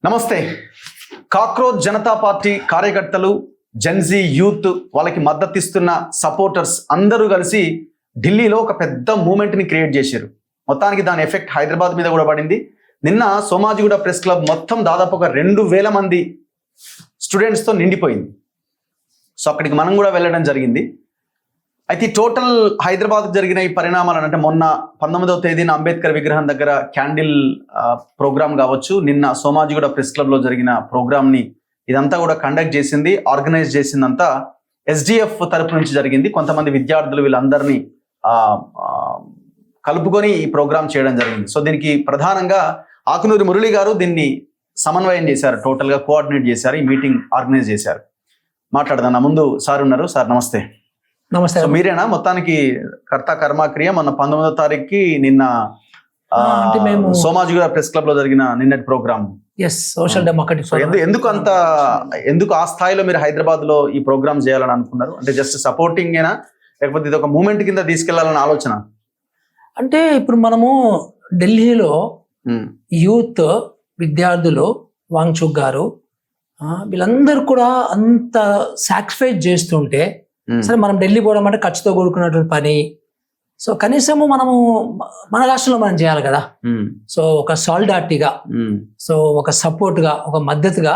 నమస్తే. Cockroach Janata party కార్యకర్తలు, Gen Z youth, వాళ్ళకి మద్దతు ఇస్తున్న సపోర్టర్స్ అందరూ కలిసి ఢిల్లీలో ఒక పెద్ద మూమెంట్ని క్రియేట్ చేశారు. మొత్తానికి దాని ఎఫెక్ట్ హైదరాబాద్ మీద కూడా పడింది. నిన్న సోమాజిగూడ ప్రెస్ క్లబ్ మొత్తం దాదాపు ఒక 2000 మంది స్టూడెంట్స్తో నిండిపోయింది. సో అక్కడికి మనం కూడా వెళ్ళడం జరిగింది. అయితే టోటల్ హైదరాబాద్ జరిగిన ఈ పరిణామాలు అంటే మొన్న 19వ తేదీన అంబేద్కర్ విగ్రహం దగ్గర క్యాండిల్ ప్రోగ్రామ్ కావచ్చు, నిన్న సోమాజిగూడ ప్రెస్ క్లబ్లో జరిగిన ప్రోగ్రామ్ని ఇదంతా కూడా కండక్ట్ చేసింది, ఆర్గనైజ్ చేసిందంతా ఎస్డిఎఫ్ తరపు నుంచి జరిగింది. కొంతమంది విద్యార్థులు వీళ్ళందరినీ కలుపుకొని ఈ ప్రోగ్రామ్ చేయడం జరిగింది. సో దీనికి ప్రధానంగా ఆకునూరి మురళి గారు దీన్ని సమన్వయం చేశారు, టోటల్గా కోఆర్డినేట్ చేశారు, ఈ మీటింగ్ ఆర్గనైజ్ చేశారు. మాట్లాడదాం. నా ముందు సార్ ఉన్నారు. సార్ నమస్తే. నమస్తే. మీరేనా మొత్తానికి కర్త కర్మక్రియ? మొన్న 19వ తారీఖుకి నిన్న సోమాజిగూడ ప్రెస్ క్లబ్ లో జరిగిన నిన్నటి ప్రోగ్రామ్. Social democratic. ఎందుకు ఆ స్థాయిలో మీరు హైదరాబాద్ లో ఈ ప్రోగ్రామ్ చేయాలని అనుకున్నారు? అంటే జస్ట్ సపోర్టింగ్ ఏనా, లేకపోతే ఇది ఒక మూమెంట్ కింద తీసుకెళ్లాలని ఆలోచన? అంటే ఇప్పుడు మనము ఢిల్లీలో యూత్, విద్యార్థులు, వాంగ్చుక్ గారు వీళ్ళందరూ కూడా అంత సాక్రిఫైస్ చేస్తుంటే సరే మనం ఢిల్లీ పోవడం అంటే ఖర్చుతో కూడుకున్నటువంటి పని. సో కనీసము మనము మన రాష్ట్రంలో మనం చేయాలి కదా. సో ఒక సాలిడారిటీగా, సో ఒక సపోర్ట్గా, ఒక మద్దతుగా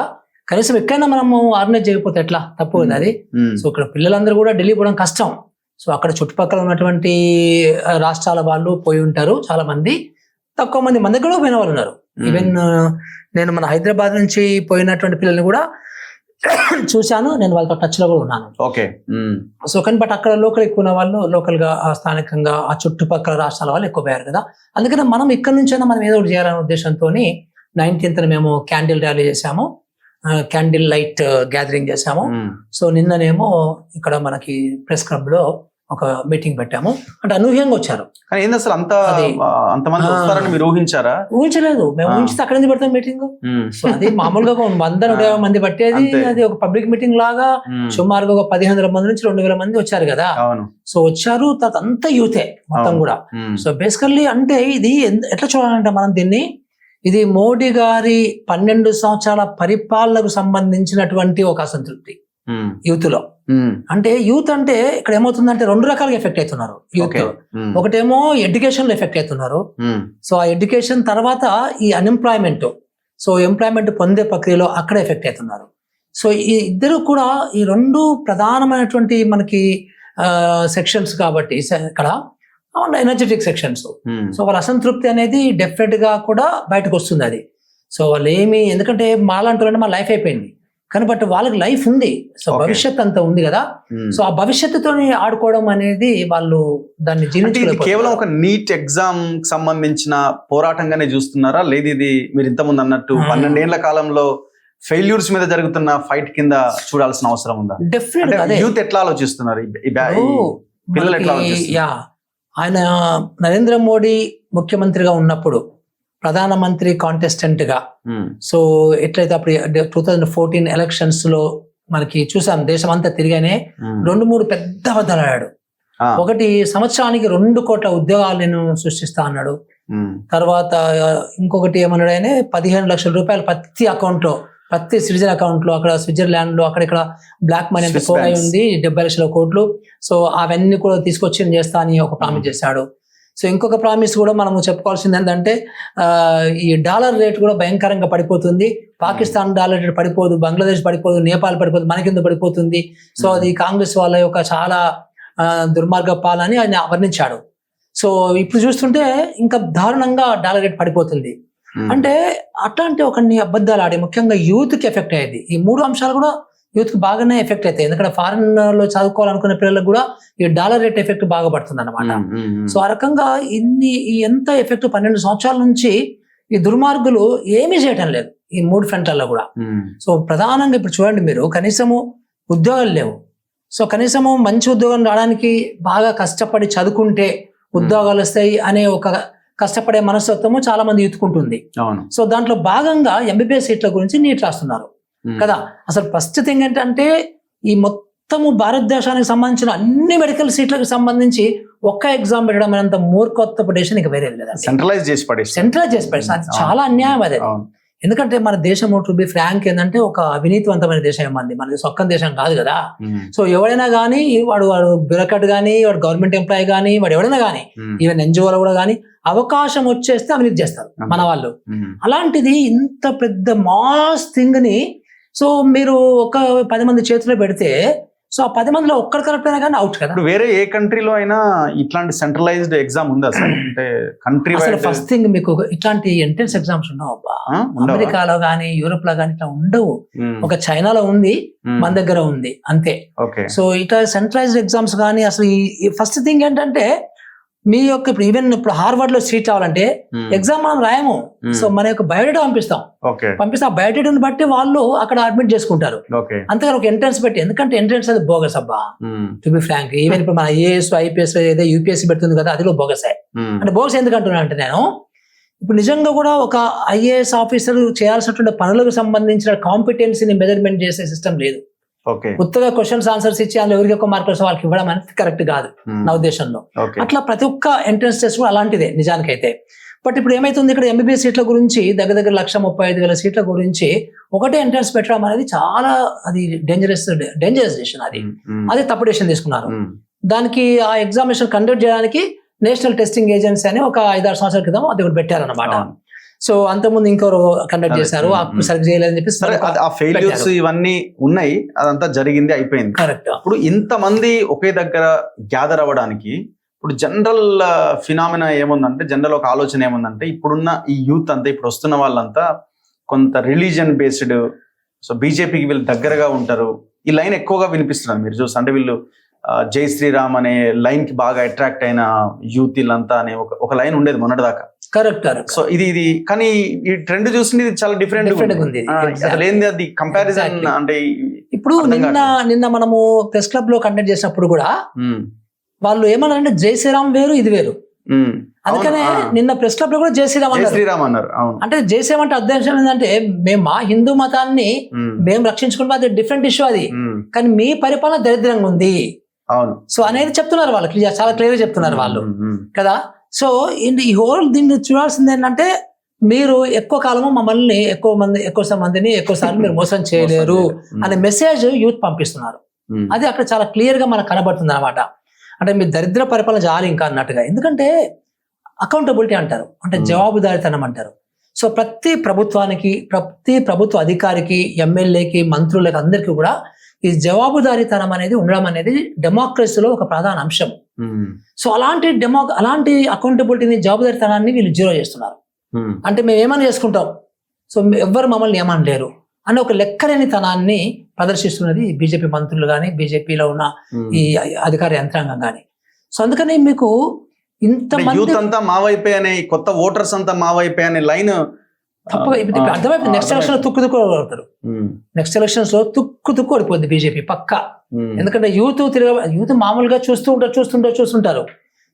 కనీసం ఎక్కడైనా మనము ఆర్గనైజ్ చేయకపోతే ఎట్లా? తప్పు కదా అది. సో ఇక్కడ పిల్లలందరూ కూడా ఢిల్లీ పోవడం కష్టం. సో అక్కడ చుట్టుపక్కల ఉన్నటువంటి రాష్ట్రాల వాళ్ళు పోయి ఉంటారు చాలా మంది, తక్కువ మంది మన దగ్గర పోయిన వాళ్ళు ఉన్నారు. ఈవెన్ నేను మన హైదరాబాద్ నుంచి పోయినటువంటి పిల్లల్ని కూడా చూశాను, నేను వాళ్ళతో టచ్ లో కూడా ఉన్నాను. ఓకే. సో కానీ బట్ అక్కడ లోకల్ ఎక్కువ ఉన్న వాళ్ళు, లోకల్ గా స్థానికంగా ఆ చుట్టుపక్కల రాష్ట్రాల వాళ్ళు ఎక్కువ పోయారు కదా. అందుకని మనం ఇక్కడ నుంచైనా మనం ఏదో ఒకటి చేయాలనే ఉద్దేశంతో 19th మేము క్యాండిల్ ర్యాలీ చేసాము, క్యాండిల్ లైట్ గ్యాదరింగ్ చేసాము. సో నిన్ననేమో ఇక్కడ మనకి ప్రెస్ క్లబ్ లో ఒక మీటింగ్ పెట్టాము. అంటే అనూహ్యంగా వచ్చారు. కానీ ఏంది అసలు అంతమంది వస్తారని మీరు ఊహించారా? ఊహించలేదు. మేము ఊహించితే అక్కడ ఎందుకు పెడతాం మీటింగ్? సో అది మామూలుగా 100-150 మంది పట్టేది. అది ఒక పబ్లిక్ మీటింగ్ లాగా సుమారుగా ఒక 1500 మంది నుంచి 2000 మంది వచ్చారు కదా. సో వచ్చారు, తర్వాత అంతా యూతే మొత్తం కూడా. సో బేసికల్లీ అంటే ఇది ఎట్లా చూడాలంటే మనం దీన్ని, ఇది మోడీ గారి 12 సంవత్సరాల పరిపాలనకు సంబంధించినటువంటి ఒక అసంతృప్తి యూత్ లో. అంటే యూత్ అంటే ఇక్కడ ఏమవుతుందంటే 2 రకాలుగా ఎఫెక్ట్ అవుతున్నారు యూత్. ఒకటేమో ఎడ్యుకేషన్ లో ఎఫెక్ట్ అవుతున్నారు. సో ఆ ఎడ్యుకేషన్ తర్వాత ఈ అన్ఎంప్లాయ్మెంట్, సో ఎంప్లాయ్మెంట్ పొందే ప్రక్రియలో అక్కడ ఎఫెక్ట్ అవుతున్నారు. సో ఈ ఇద్దరు కూడా ఈ 2 ప్రధానమైనటువంటి మనకి సెక్షన్స్ కాబట్టి ఇక్కడ ఎనర్జెటిక్ సెక్షన్స్. సో వాళ్ళ అసంతృప్తి అనేది డెఫినెట్ గా కూడా బయటకు వస్తుంది అది. సో వాళ్ళు ఎందుకంటే మాలాంటి మా లైఫ్ అయిపోయింది కానీ బట్ వాళ్ళకి లైఫ్ ఉంది. సో భవిష్యత్ అంతా ఉంది కదా. సో ఆ భవిష్యత్తుతో ఆడుకోవడం అనేది వాళ్ళు దాన్ని జీవించలేదు. కేవలం ఒక నీట్ ఎగ్జామ్ సంబంధించిన పోరాటంగానే చూస్తున్నారా? లేదు ఇది మీరు ఇంతకుముందు అన్నట్టు 12 ఏళ్ల కాలంలో ఫెయిల్యూర్స్ మీద జరుగుతున్న ఫైట్ కింద చూడాల్సిన అవసరం ఉందా? డెఫినెట్. యూత్ ఎట్లా ఆలోచిస్తున్నారు, పిల్లలు ఎట్లా ఆలోచిస్తున్నారు? ఆయన నరేంద్ర మోడీ ముఖ్యమంత్రిగా ఉన్నప్పుడు ప్రధానమంత్రి కాంటెస్టెంట్ గా, సో ఎట్లయితే అప్పుడు 2014 ఎలక్షన్స్ లో మనకి చూసాం, దేశం అంతా తిరిగానే 2-3 పెద్ద అబద్ధాలు ఆడాడు. ఒకటి, సంవత్సరానికి 2 కోట్ల ఉద్యోగాలు నేను సృష్టిస్తా అన్నాడు. తర్వాత ఇంకొకటి ఏమన్నాడు, ఆయన 15 లక్షల రూపాయలు ప్రతి అకౌంట్ లో, ప్రతి సిటిజన్ అకౌంట్ లో, అక్కడ స్విట్జర్లాండ్ లో అక్కడిక్కడ బ్లాక్ మనీ ఎంత పోయి ఉంది, 70 లక్షల కోట్లు. సో అవన్నీ కూడా తీసుకొచ్చి చేస్తా అని ఒక ప్రామిస్ చేశాడు. సో ఇంకొక ప్రామిస్ కూడా మనము చెప్పుకోవాల్సింది ఏంటంటే, ఈ డాలర్ రేట్ కూడా భయంకరంగా పడిపోతుంది. పాకిస్తాన్ డాలర్ రేట్ పడిపోదు, బంగ్లాదేశ్ పడిపోదు, నేపాల్ పడిపోదు, మన కింద పడిపోతుంది. సో అది కాంగ్రెస్ వాళ్ళ యొక్క చాలా దుర్మార్గ పాలని ఆయన వర్ణించాడు. సో ఇప్పుడు చూస్తుంటే ఇంకా దారుణంగా డాలర్ రేట్ పడిపోతుంది. అంటే అట్లాంటి ఒకరిని అబద్ధాలు ఆడి ముఖ్యంగా యూత్ కి ఎఫెక్ట్ అయ్యేది. ఈ 3 అంశాలు కూడా యూత్ కి బాగానే ఎఫెక్ట్ అవుతాయి. ఎందుకంటే ఫారెన్ లో చదువుకోవాలనుకునే పిల్లలకు కూడా ఈ డాలర్ రేట్ ఎఫెక్ట్ బాగా పడుతుంది అనమాట. సో ఆ రకంగా ఎంత ఎఫెక్ట్ 12 సంవత్సరాల నుంచి ఈ దుర్మార్గులు ఏమీ చేయటం లేదు ఈ 3 ఫ్రంట్లలో కూడా. సో ప్రధానంగా ఇప్పుడు చూడండి మీరు, కనీసము ఉద్యోగాలు లేవు. సో కనీసము మంచి ఉద్యోగం రావడానికి బాగా కష్టపడి చదువుకుంటే ఉద్యోగాలు వస్తాయి అనే ఒక కష్టపడే మనస్తత్వము చాలా మంది యూత్కుంటుంది. సో దాంట్లో భాగంగా ఎంబీబీఎస్ సీట్ల గురించి నీట్ రాస్తున్నారు కదా. అసలు ఫస్ట్ థింగ్ ఏంటంటే, ఈ మొత్తము భారతదేశానికి సంబంధించిన అన్ని మెడికల్ సీట్లకు సంబంధించి ఒక్క ఎగ్జామ్ పెట్టడం అనేంత మూర్ఖత్వ పడేషన్ ఇక వేరే లేదు. సెంట్రలైజ్ చేసి పడేసి అది చాలా అన్యాయం. అదే ఎందుకంటే మన దేశం టు బి ఫ్రాంక్ ఏంటంటే ఒక అవినీతివంతమైన దేశం మంది, మనది సొక్కం దేశం కాదు కదా. సో ఎవడైనా కానీ వాడు బ్యూరోక్రాట్ కానీ, వాడు గవర్నమెంట్ ఎంప్లాయీ కానీ, వాడు ఎవడైనా కానీ, ఈవెన్ ఎన్జిఓలు కూడా కానీ అవకాశం వచ్చేస్తే అవినీతి చేస్తారు మన వాళ్ళు. అలాంటిది ఇంత పెద్ద మాస్ థింగ్ ని సో మీరు ఒక 10 మంది చేతిలో పెడితే సో ఆ 10 మందిలో ఒక్కరు కరెక్ట్ అయినా కానీ అవుట్ కదా. వేరే ఏ కంట్రీలో అయినా ఇట్లాంటి సెంట్రలైజ్డ్ ఎగ్జామ్ ఉందా సార్? అంటే కంట్రీ ఫస్ట్ థింగ్ మీకు ఇట్లాంటి ఎంట్రన్స్ ఎగ్జామ్స్ ఉండవు అబ్బా. అమెరికాలో కానీ యూరోప్ లో కానీ ఇట్లా ఉండవు. ఒక చైనాలో ఉంది, మన దగ్గర ఉంది అంతే. సో ఇట్లా సెంట్రలైజ్డ్ ఎగ్జామ్స్ కానీ అసలు ఈ ఫస్ట్ థింగ్ ఏంటంటే మీ యొక్క ఇప్పుడు ఈవెన్ ఇప్పుడు హార్వర్డ్ లో సీట్ రావాలంటే ఎగ్జామ్ మనం రాయము. సో మన యొక్క బయోడేటా పంపిస్తాం ఆ బయోడేటాను బట్టి వాళ్ళు అక్కడ అడ్మిట్ చేసుకుంటారు. అంతేగాని ఒక ఎంట్రన్స్ పెట్టి, ఎందుకంటే ఎంట్రన్స్ అది బోగస్ అబ్బా టు బి ఫ్రాంక్. ఈవెన్ ఇప్పుడు మన ఐఏఎస్ ఐపీఎస్ ఏదో యూపీఎస్సీ పెడుతుంది కదా, అది కూడా బోగసే. అంటే బోగస్ ఎందుకు అంటున్నా అంటే నేను ఇప్పుడు నిజంగా కూడా ఒక ఐఏఎస్ ఆఫీసర్ చేయాల్సినటువంటి పనులకు సంబంధించిన కాంపిటెన్సీని మెజర్మెంట్ చేసే సిస్టమ్ లేదు. కొత్తగా క్వశ్చన్స్ ఆన్సర్స్ ఇచ్చి అందులో ఎవరికి ఎక్కువ మార్కులు వాళ్ళకి ఇవ్వడం అనేది కరెక్ట్ కాదు నా ఉద్దేశంలో. అట్లా ప్రతి ఒక్క ఎంట్రన్స్ టెస్ట్ కూడా అలాంటిదే నిజానికైతే. బట్ ఇప్పుడు ఏమైతుంది, ఇక్కడ ఎంబీబీఎస్ సీట్ల గురించి దగ్గర 1,35,000 సీట్ల గురించి ఒకటే ఎంట్రన్స్ పెట్టడం అనేది చాలా అది డేంజరస్ డెసిషన్. అది తప్పు డెసిషన్ తీసుకున్నారు. దానికి ఆ ఎగ్జామినేషన్ కండక్ట్ చేయడానికి నేషనల్ టెస్టింగ్ ఏజెన్సీ అని ఒక 5-6 సంవత్సరాల క్రితం అది ఒకటి పెట్టారన్నమాట. సో అంతకుముందు ఇంకొకరు కండక్ట్ చేశారు, అప్పుడు సరిగ్గా చేయలేదని చెప్పి ఆ ఫెయిల్యూర్స్ ఇవన్నీ ఉన్నాయి, అదంతా జరిగింది అయిపోయింది. కరెక్ట్. ఇప్పుడు ఇంతమంది ఒకే దగ్గర గ్యాదర్ అవ్వడానికి ఇప్పుడు జనరల్ ఫినామినా ఏముందంటే, జనరల్ ఒక ఆలోచన ఏముందంటే, ఇప్పుడున్న ఈ యూత్ అంతా ఇప్పుడు వస్తున్న వాళ్ళంతా కొంత రిలీజియన్ బేస్డ్, సో బీజేపీకి వీళ్ళు దగ్గరగా ఉంటారు. ఈ లైన్ ఎక్కువగా వినిపిస్తున్నారు మీరు చూస్తే. అంటే వీళ్ళు జై శ్రీరామ్ అనే లైన్ కి బాగా అట్రాక్ట్ అయిన యూత్ వీళ్ళంతా అనే ఒక లైన్ ఉండేది మొన్నటిదాకా. కరెక్ట్. సో ఇది కానీ ఈ ట్రెండ్ చూసింది ఇది చాలా డిఫరెంట్ ఉంది. అసలు ఏంది అది కంపారిజన్ అంటే ఇప్పుడు నిన్న మనము ప్రెస్ క్లబ్ లో కండక్ట్ చేసినప్పుడు కూడా వాళ్ళు ఏమన్నారంటే జై శ్రీరామ్ వేరు ఇది వేరు. అందుకనే నిన్న ప్రెస్ క్లబ్ లో కూడా జై శ్రీరామ్ అన్నారు. అంటే జై శ్రీరామ్ అంటే అర్థం ఏంటంటే మేము మా హిందూ మతాన్ని మేము రక్షించుకుంటాం, అది డిఫరెంట్ ఇష్యూ అది. కానీ మీ పరిపాలన దరిద్రంగా ఉంది సో అనేది చెప్తున్నారు వాళ్ళు, చాలా క్లియర్ గా చెప్తున్నారు వాళ్ళు కదా. సో ఈ హోల్ దీన్ని చూడాల్సింది ఏంటంటే మీరు ఎక్కువ కాలము మమ్మల్ని ఎక్కువ మందిని ఎక్కువసార్లు మీరు మోసం చేయలేరు అనే మెసేజ్ యూత్ పంపిస్తున్నారు. అది అక్కడ చాలా క్లియర్ గా మనకు కనబడుతుంది అనమాట. అంటే మీ దరిద్ర పరిపాలన చాలు ఇంకా అన్నట్టుగా. ఎందుకంటే అకౌంటబిలిటీ అంటారు, అంటే జవాబుదారీతనం అంటారు. సో ప్రతి ప్రభుత్వానికి, ప్రతి ప్రభుత్వ అధికారికి, ఎమ్మెల్యేకి, మంత్రులకి అందరికీ కూడా ఈ జవాబుదారీతనం అనేది ఉండడం అనేది డెమోక్రసీలో ఒక ప్రధాన అంశం. సో అలాంటి అకౌంటబిలిటీని, జవాబుదారీతనాన్ని వీళ్ళు జీరో చేస్తున్నారు. అంటే మేము ఏమని చేసుకుంటాం, సో ఎవ్వరు మమ్మల్ని ఏమని లేరు అనే ఒక లెక్కలేని తనాన్ని ప్రదర్శిస్తున్నది బీజేపీ మంత్రులు కానీ, బీజేపీలో ఉన్న ఈ అధికార యంత్రాంగం కానీ. సో అందుకని మీకు ఇంతమంది యూత్ అంతా మా వైపే అనే, కొత్త ఓటర్స్ అంతా మా వైపే అనే లైన్ అర్థమైపోయింది. నెక్స్ట్ ఎలక్షన్ లో తుక్కు ఓడతారు. నెక్స్ట్ ఎలక్షన్స్ లో తుక్కు ఓడిపోద్ది బీజేపీ పక్కా. ఎందుకంటే యూత్ మామూలుగా చూస్తుంటారు.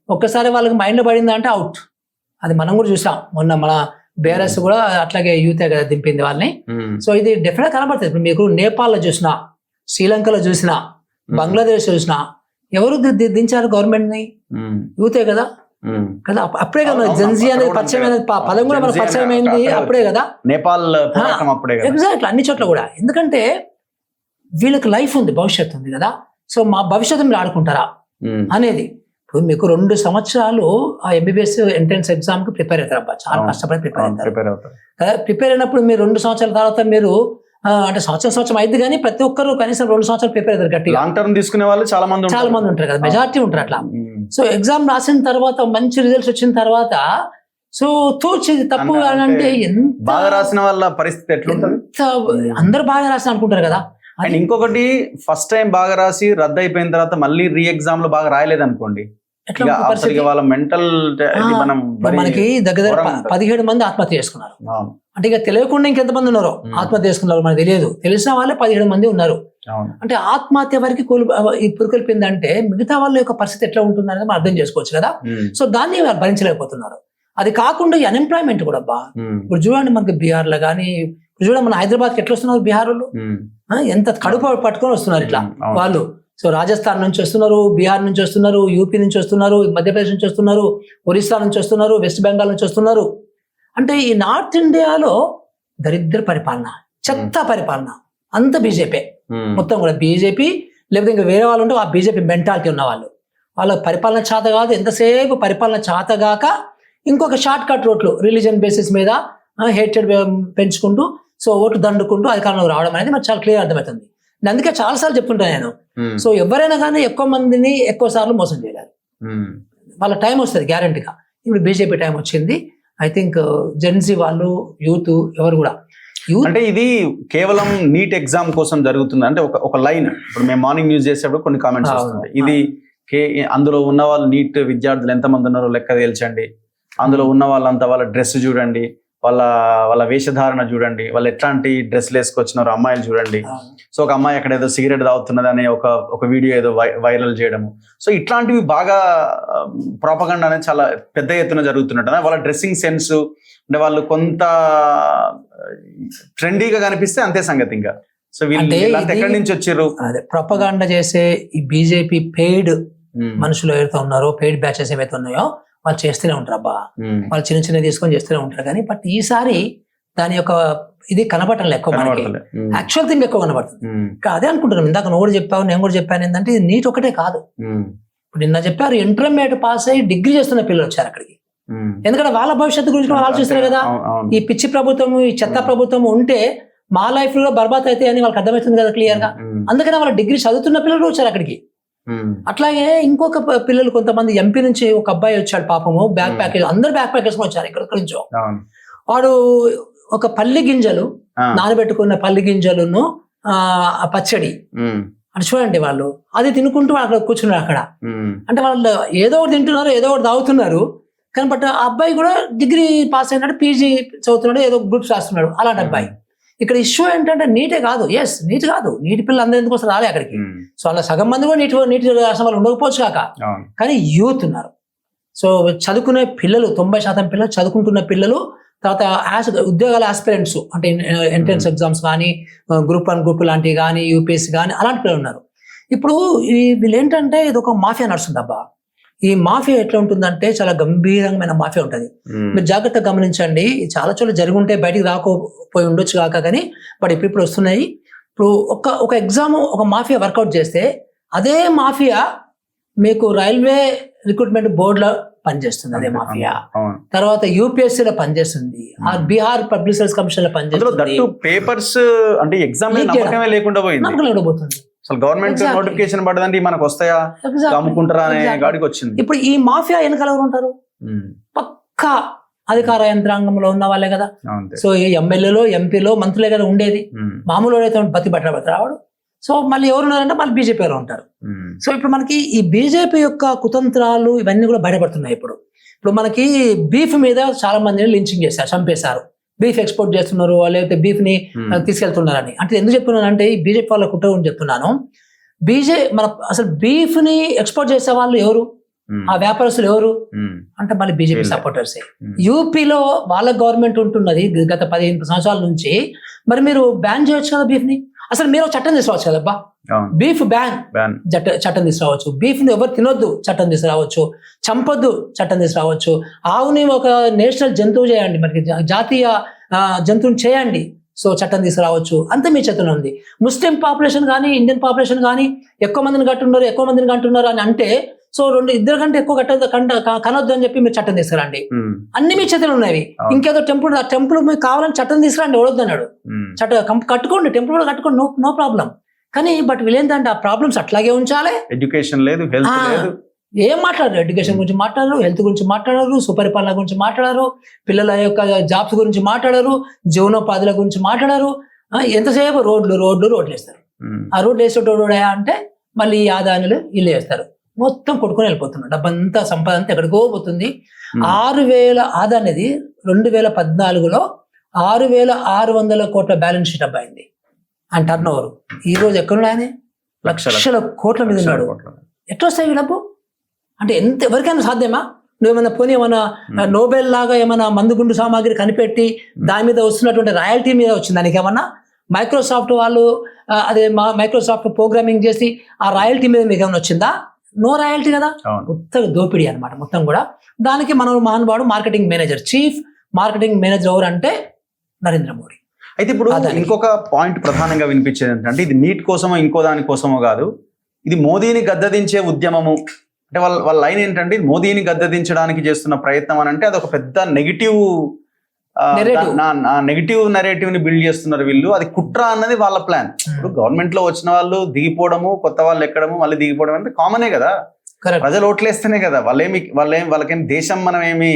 ఒక్కసారి వాళ్ళకి మైండ్ లో పడింది అంటే అవుట్. అది మనం కూడా చూసాం మొన్న, మన బీఆర్ఎస్ కూడా అట్లాగే యూతే కదా దింపింది వాళ్ళని. సో ఇది డెఫినెట్ కనబడుతుంది. ఇప్పుడు మీకు నేపాల్లో చూసినా, శ్రీలంకలో చూసినా, బంగ్లాదేశ్ చూసినా ఎవరు దించారు గవర్నమెంట్ ని? యూతే కదా. కదా అప్పుడే కదా జెన్జీ అనేది పరిచయం అనేది పదం కూడా మనకు పరిచయం అయింది అప్పుడే కదా, నేపాల్ ఎగ్జాక్ట్లీ అన్ని చోట్ల కూడా. ఎందుకంటే వీళ్ళకి లైఫ్ ఉంది, భవిష్యత్తు ఉంది కదా. సో మా భవిష్యత్తు మీరు ఆడుకుంటారా అనేది. ఇప్పుడు మీకు 2 సంవత్సరాలు ఆ ఎంబీబీఎస్ ఎంట్రన్స్ ఎగ్జామ్ కి ప్రిపేర్ అవుతారు అబ్బా, చాలా కష్టపడి ప్రిపేర్ అవుతారు కదా. ప్రిపేర్ అయినప్పుడు మీరు 2 సంవత్సరాల తర్వాత మీరు అంటే సంవత్సరం అయింది కానీ ప్రతి ఒక్కరు కనీసం 2 సంవత్సరాలు ప్రిపేర్ అవుతారు గట్టిగా. లాంగ్ టర్మ్ తీసుకునే వాళ్ళు చాలా మంది ఉంటారు కదా, మెజారిటీ ఉంటారు అట్లా. సో ఎగ్జామ్ రాసిన తర్వాత మంచి రిజల్ట్స్ వచ్చిన తర్వాత సో తోచేది తప్పు అంటే ఎంత బాగా రాసిన వాళ్ళ పరిస్థితి ఎట్లుంటుంది? అందరు బాగా రాసిన అనుకుంటారు కదా. అండ్ ఇంకొకటి, ఫస్ట్ టైం బాగా రాసి రద్దు అయిపోయిన తర్వాత మళ్ళీ రీ ఎగ్జామ్ లో బాగా రాయలేదు అనుకోండి, వాళ్ళ మెంటల్ మనకి దగ్గర 17 మంది ఆత్మహత్య చేసుకున్నారు. అంటే ఇక తెలియకుండా ఇంకెంతమంది ఉన్నారో ఆత్మహత్య చేసుకున్నారు మనకు తెలియదు, తెలిసిన వాళ్ళే 17 మంది ఉన్నారు. అంటే ఆత్మహత్య వరకు పురుకొల్పిందంటే మిగతా వాళ్ళ యొక్క పరిస్థితి ఎట్లా ఉంటుంది అనేది మనం అర్థం చేసుకోవచ్చు కదా. సో దాన్ని భరించలేకపోతున్నారు. అది కాకుండా ఈ అన్ఎంప్లాయ్మెంట్ కూడా అబ్బా, ఇప్పుడు చూడండి మనకి బీహార్ లో కానీ, ఇప్పుడు చూడండి మన హైదరాబాద్కి ఎట్లా వస్తున్నారు బీహార్ వాళ్ళు, ఎంత కడుపు పట్టుకొని వస్తున్నారు ఇట్లా వాళ్ళు. సో రాజస్థాన్ నుంచి వస్తున్నారు, బీహార్ నుంచి వస్తున్నారు, యూపీ నుంచి వస్తున్నారు, మధ్యప్రదేశ్ నుంచి వస్తున్నారు, ఒరిస్సా నుంచి వస్తున్నారు, వెస్ట్ బెంగాల్ నుంచి వస్తున్నారు. అంటే ఈ నార్త్ ఇండియాలో దరిద్ర పరిపాలన, చెత్త పరిపాలన, అంత బీజేపీ ఉమ్, మొత్తం కూడా బీజేపీ. లేకపోతే ఇంకా వేరే వాళ్ళు ఉంటే ఆ బీజేపీ మెంటాలిటీ ఉన్న వాళ్ళు, వాళ్ళ పరిపాలన చేత కాదు, ఎంతసేపు పరిపాలన చేతగాక ఇంకొక షార్ట్ కట్ రోడ్లు రిలీజన్ బేసిస్ మీద హేటెడ్ పెంచుకుంటూ సో ఓటు దండుకుంటూ అధికారంలోకి రావడం అనేది మనకు చాలా క్లియర్ అర్థమవుతుంది. నేను అందుకే చాలాసార్లు చెప్తుంటాను నేను, ఉమ్, సో ఎవరైనా కానీ ఎక్కువ మందిని ఎక్కువ సార్లు మోసం చేయలేరు. ఉమ్. వాళ్ళ టైం వస్తుంది గ్యారంటీగా. ఇప్పుడు బీజేపీ టైం వచ్చింది. ఐ థింక్ జెన్జీ వాళ్ళు, యూత్, ఎవరు కూడా యూత్ అంటే ఇది కేవలం నీట్ ఎగ్జామ్ కోసం జరుగుతుంది అంటే ఒక లైన్. ఇప్పుడు మేము మార్నింగ్ న్యూస్ చేసేటప్పుడు కొన్ని కామెంట్స్ అవును. వస్తుంటాయి. ఇది అందులో ఉన్న వాళ్ళు నీట్ విద్యార్థులు ఎంతమంది ఉన్నారో లెక్క తేల్చండి, అందులో ఉన్న వాళ్ళంతా వాళ్ళ డ్రెస్ చూడండి, వాళ్ళ వేషధారణ చూడండి, వాళ్ళు ఎట్లాంటి డ్రెస్లు వేసుకొచ్చినారో అమ్మాయిలు చూడండి. సో ఒక అమ్మాయి అక్కడ ఏదో సిగరెట్ తాగుతున్నది అనే ఒక వీడియో ఏదో వైరల్ చేయడము. సో ఇట్లాంటివి బాగా ప్రాపగండా అనేది చాలా పెద్ద ఎత్తున జరుగుతున్నట్టు. వాళ్ళ డ్రెస్సింగ్ సెన్స్ అంటే వాళ్ళు కొంత ట్రెండీగా కనిపిస్తే అంతే సంగతి. ఇంకా సో అంటే వీళ్ళంతా ఎక్కడి నుంచి వచ్చారు? అదే ప్రొపగాండా చేసే ఈ బీజేపీ పెయిడ్ మనుషులు ఎవరైతే ఉన్నారో, పెయిడ్ బ్యాచెస్ ఏవైతే ఉన్నాయో వాళ్ళు చేస్తూనే ఉంటారు అబ్బా. వాళ్ళు చిన్న చిన్న తీసుకొని చేస్తూనే ఉంటారు. కానీ బట్ ఈసారి దాని యొక్క ఇది కనబడటం ఎక్కువ, మనకి యాక్చువల్ థింగ్ ఎక్కువ కనబడుతుంది. అదే అనుకుంటున్నాం, ఇందాక నువ్వు కూడా చెప్పావు, నేను కూడా చెప్పాను, ఏంటంటే ఇది నీట్ ఒకటే కాదు. ఇప్పుడు నిన్న చెప్పారు ఇంటర్మీడియట్ పాస్ అయ్యి డిగ్రీ చేస్తున్న పిల్లలు వచ్చారు అక్కడికి. ఎందుకంటే వాళ్ళ భవిష్యత్తు గురించి వాళ్ళు ఆలోచిస్తారు కదా. ఈ పిచ్చి ప్రభుత్వం, ఈ చెత్త ప్రభుత్వం ఉంటే మా లైఫ్ లో బర్బాద్ అయితే అని వాళ్ళకి అర్థమవుతుంది కదా క్లియర్ గా. అందుకనే వాళ్ళ డిగ్రీ చదువుతున్న పిల్లలు వచ్చారు అక్కడికి. అట్లాగే ఇంకొక పిల్లలు కొంతమంది ఎంపీ నుంచి ఒక అబ్బాయి వచ్చాడు పాపము, బ్యాక్ ప్యాకేజ్, అందరు బ్యాక్ ప్యాకేజ్ వచ్చారు ఇక్కడ నుంచో. వాడు ఒక పల్లి గింజలు నానబెట్టుకున్న పల్లి గింజలను పచ్చడి అంటే చూడండి, వాళ్ళు అది తినుకుంటూ అక్కడ కూర్చున్నారు అక్కడ. అంటే వాళ్ళు ఏదో ఒకటి తింటున్నారు, ఏదో ఒకటి తాగుతున్నారు. కానీ బట్ ఆ అబ్బాయి కూడా డిగ్రీ పాస్ అయినాడు, పీజీ చదువుతున్నాడు, ఏదో గ్రూప్స్ రాస్తున్నాడు, అలాంటి అబ్బాయి. ఇక్కడ ఇష్యూ ఏంటంటే నీటే కాదు, ఎస్ నీట్ కాదు, నీటి పిల్లలు అందరూ ఎందుకోసం రాలే అక్కడికి. సో అలా సగం మంది కూడా నీటి రాసిన వాళ్ళు ఉండకపోవచ్చు కాక, కానీ యూత్ ఉన్నారు. సో చదువుకునే పిల్లలు 90% పిల్లలు చదువుకుంటున్న పిల్లలు, తర్వాత ఉద్యోగాల ఆస్పిరెంట్స్ అంటే ఎంట్రన్స్ ఎగ్జామ్స్ కానీ, గ్రూప్ 1 గ్రూప్ లాంటివి కానీ, యూపీఎస్సీ కానీ అలాంటి పిల్లలు ఉన్నారు. ఇప్పుడు వీళ్ళు ఏంటంటే ఇది ఒక మాఫియా నడుస్తుంది అబ్బా. ఈ మాఫియా ఎట్లా ఉంటుందంటే చాలా గంభీరమైన మాఫియా ఉంటుంది. మీరు జాగ్రత్తగా గమనించండి, చాలా చోట్ల జరిగి ఉంటే బయటికి రాకపోయి ఉండొచ్చు కాక, కానీ బట్ ఇప్పుడు వస్తున్నాయి. ఇప్పుడు ఒక ఎగ్జామ్ ఒక మాఫియా వర్కౌట్ చేస్తే అదే మాఫియా మీకు రైల్వే రిక్రూట్మెంట్ బోర్డులో పనిచేస్తుంది, అదే మాఫియా తర్వాత యూపీఎస్సీలో పనిచేస్తుంది, బీహార్ పబ్లిక్ సర్వీస్ కమిషన్ లో పనిచేస్తుంది. పేపర్స్ అంటే ఎగ్జామ్ నమ్మకమే లేకుండా పోతుంది. అసలు గవర్నమెంట్ నోటిఫికేషన్ పడదండి మనకు వస్తాయా, అమ్ముకుంటారా అనే గాడికి వచ్చింది. ఇప్పుడు ఈ మాఫియా వెనకాల ఎవరు ఉంటారు? పక్కా అధికార యంత్రాంగంలో ఉన్న వాళ్ళే కదా. సో ఈ ఎమ్మెల్యేలో, ఎంపీలో, మంత్రులే కదా ఉండేది. మామూలు అయితే బతి బట్ట రావడు. సో మళ్ళీ ఎవరు ఉన్నారంటే మళ్ళీ బీజేపీ ఎవరు ఉంటారు. సో ఇప్పుడు మనకి ఈ బీజేపీ యొక్క కుతంత్రాలు ఇవన్నీ కూడా బయటపడుతున్నాయి. ఇప్పుడు మనకి బీఫ్ మీద చాలా మందిని లించింగ్ చేశారు, చంపేశారు. బీఫ్ ఎక్స్పోర్ట్ చేస్తున్నారు, లేకపోతే బీఫ్ ని తీసుకెళ్తున్నారని. అంటే ఎందుకు చెప్తున్నాను అంటే ఈ బీజేపీ వాళ్ళ కుట్ర గురించి చెప్తున్నాను. మన అసలు బీఫ్ ని ఎక్స్పోర్ట్ చేసే వాళ్ళు ఎవరు, ఆ వ్యాపారస్తులు ఎవరు అంటే మళ్ళీ బీజేపీ సపోర్టర్సే. యూపీలో వాళ్ళ గవర్నమెంట్ ఉంటున్నది గత 15 సంవత్సరాల నుంచి. మరి మీరు బ్యాన్ చేయొచ్చు కదా బీఫ్ ని. అసలు మీరు చట్టం తీసుకురావచ్చు కదబ్బా, బీఫ్ బ్యాన్ చట్టం తీసుకురావచ్చు. బీఫ్ ని ఎవరు తినొద్దు చట్టం తీసుకురావచ్చు. చంపొద్దు చట్టం తీసుకురావచ్చు. ఆవుని ఒక నేషనల్ జంతువు చేయండి, మనకి జాతీయ జంతువుని చేయండి, సో చట్టం తీసుకురావచ్చు. అంత మీ చేతిలో ఉంది. ముస్లిం పాపులేషన్ కానీ, ఇండియన్ పాపులేషన్ కానీ ఎక్కువ మందిని కంటున్నారు అని అంటే, సో ఇద్దరు కంటే ఎక్కువ కనొద్దు అని చెప్పి మీరు చట్టం తీసుకురండి. అన్ని మీ చేతులు ఉన్నాయి. ఇంకేదో టెంపుల్ మీకు కావాలని చట్టం తీసుకురండి, ఎవడొద్దు అన్నాడు. చట్టం కట్టుకోండి, టెంపుల్ కూడా కట్టుకోండి, నో ప్రాబ్లం. కానీ బట్ వీళ్ళేంటంటే ఆ ప్రాబ్లమ్స్ అట్లాగే ఉంచాలి. ఎడ్యుకేషన్ లేదు, హెల్త్ లేదు, ఏం మాట్లాడరు. ఎడ్యుకేషన్ గురించి మాట్లాడరు, హెల్త్ గురించి మాట్లాడరు, సుపరిపాలన గురించి మాట్లాడరు, పిల్లల యొక్క జాబ్స్ గురించి మాట్లాడరు, జీవనోపాధుల గురించి మాట్లాడరు. ఎంతసేపు రోడ్లు వేస్తారు. ఆ రోడ్లు వేసేటోడు అంటే మళ్ళీ ఈ ఆదాయాలు వీళ్ళు వేస్తారు. మొత్తం కొట్టుకొని వెళ్ళిపోతున్నారు. డబ్బంతా సంపద అంతా ఎక్కడికో పోతుంది. 6,000 ఆదా అనేది 2014లో 6,600 కోట్ల బ్యాలెన్స్ షీట్ అబ్బాయింది అని టర్న్ ఓవర్. ఈ రోజు ఎక్కడున్నాయని లక్షల కోట్ల మీద ఉన్నాడు. ఎట్లా వస్తాయి డబ్బు అంటే ఎవరికైనా సాధ్యమా? నువ్వేమన్నా పోనీ ఏమన్నా నోబెల్ లాగా ఏమైనా మందుగుండు సామాగ్రి కనిపెట్టి దాని మీద వస్తున్నటువంటి రాయల్టీ మీద వచ్చింది దానికి ఏమన్నా? మైక్రోసాఫ్ట్ వాళ్ళు మైక్రోసాఫ్ట్ ప్రోగ్రామింగ్ చేసి ఆ రాయల్టీ మీద మీకు ఏమైనా వచ్చిందా? నో రాయల్టీ కదా. మొత్తం దోపిడీ అనమాట మొత్తం కూడా. దానికి మన మహానుభావుడు marketing manager, chief marketing manager ఎవరు అంటే నరేంద్ర మోడీ. అయితే ఇప్పుడు అదానికి. ఇంకొక పాయింట్ ప్రధానంగా వినిపించేది ఏంటంటే ఇది నీట్ కోసమో ఇంకో దాని కోసమో కాదు, ఇది మోదీని గద్దదించే ఉద్యమము. అంటే వాళ్ళ లైన్ ఏంటంటే ఇది మోదీని గద్దదించడానికి చేస్తున్న ప్రయత్నం అని అంటే అదొక పెద్ద నెగిటివ్ నెగిటివ్ నెరేటివ్ ని బిల్డ్ చేస్తున్నారు వీళ్ళు. అది కుట్ర అన్నది వాళ్ళ ప్లాన్. ఇప్పుడు గవర్నమెంట్ లో వచ్చిన వాళ్ళు దిగిపోవడము, కొత్త వాళ్ళు ఎక్కడము, మళ్ళీ దిగిపోవడం అంటే కామనే కదా. ప్రజలు ఓట్లేస్తేనే కదా వాళ్ళకేం దేశం మనం ఏమి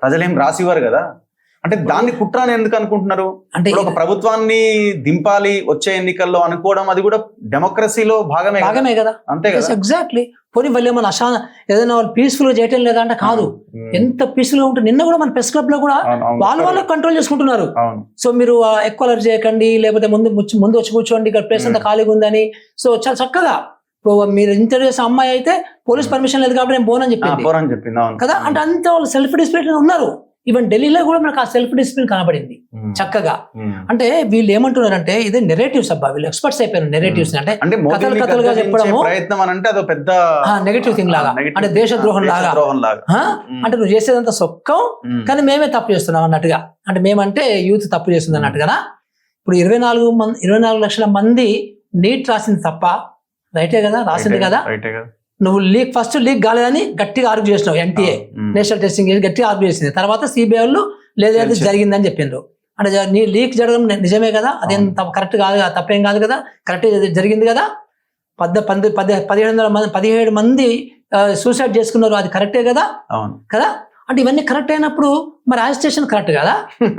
ప్రజలేం రాసివ్వరు కదా. అంటే దాన్ని కుట్ర అని ఎందుకు అనుకుంటున్నారు? అంటే ఒక ప్రభుత్వాన్ని దింపాలి వచ్చే ఎన్నికల్లో అనుకోవడం అది కూడా డెమోక్రసీలో భాగమే కదా. అంతే కదా. ఎగ్జాక్ట్లీ. పోనీ వాళ్ళు ఏమన్నా ఏదైనా వాళ్ళు పీస్ఫుల్ గా చేయటం లేదా అంటే కాదు, ఎంత పీస్ఫుల్ గా ఉంటుంది. నిన్న కూడా మన ప్రెస్ క్లబ్ లో కూడా వాళ్ళు కంట్రోల్ చేసుకుంటున్నారు. సో మీరు ఎక్కువ అలర్ట్ చేయకండి, లేకపోతే ముందు వచ్చి కూర్చోండి, ఇక్కడ ప్లేస్ అంతా ఖాళీగా ఉందని. సో చాలా చక్కగా ఇప్పుడు మీరు ఇంటర్వ్యూ చేసే అమ్మాయి అయితే పోలీస్ పర్మిషన్ లేదు కాబట్టి నేను పోనని చెప్పింది కదా. అంటే అంత వాళ్ళు సెల్ఫ్ డిసిప్లిన్ ఉన్నారు. ఈవెన్ ఢిల్లీలో కూడా మనకు ఆ సెల్ఫ్ డిసిప్లిన్ కనబడింది చక్కగా. అంటే వీళ్ళు ఏమంటున్నారంటే ఇది నెరేటివ్స్ అబ్బా, వీళ్ళు ఎక్స్పర్ట్స్ అయిపోయారు నెరేటివ్స్. అంటే కథలుగా చెప్పడము ప్రయత్నం అంటే అదో పెద్ద నెగటివ్ థింగ్ లాగా, అంటే దేశద్రోహం లాగా. అంటే నువ్వు చేసేదంతా సొక్కం కానీ మేమే తప్పు చేస్తున్నాం అన్నట్టుగా. అంటే మేమంటే యూత్ తప్పు చేస్తుంది అన్నట్టు కదా. ఇప్పుడు 24 లక్షల మంది నీట్ రాసింది తప్ప రైటే కదా, రాసింది కదా. నువ్వు ఫస్ట్ లీక్ కాలేదని గట్టిగా ఆర్గ్యూ చేసినావు. ఎన్టీఏ నేషనల్ టెస్టింగ్ గట్టిగా ఆర్గ్యూ చేసింది. తర్వాత సిబిఐ వాళ్ళు లేదు జరిగిందని చెప్పిండ్రు. అంటే నీ లీక్ జరగడం నిజమే కదా, అదేం కరెక్ట్ కాదు, తప్పేం కాదు కదా, కరెక్ట్ జరిగింది కదా. 17 మంది సూసైడ్ చేసుకున్నారు, అది కరెక్టే కదా కదా. అంటే ఇవన్నీ కరెక్ట్ అయినప్పుడు మరి అజిటేషన్ కరెక్ట్ కదా.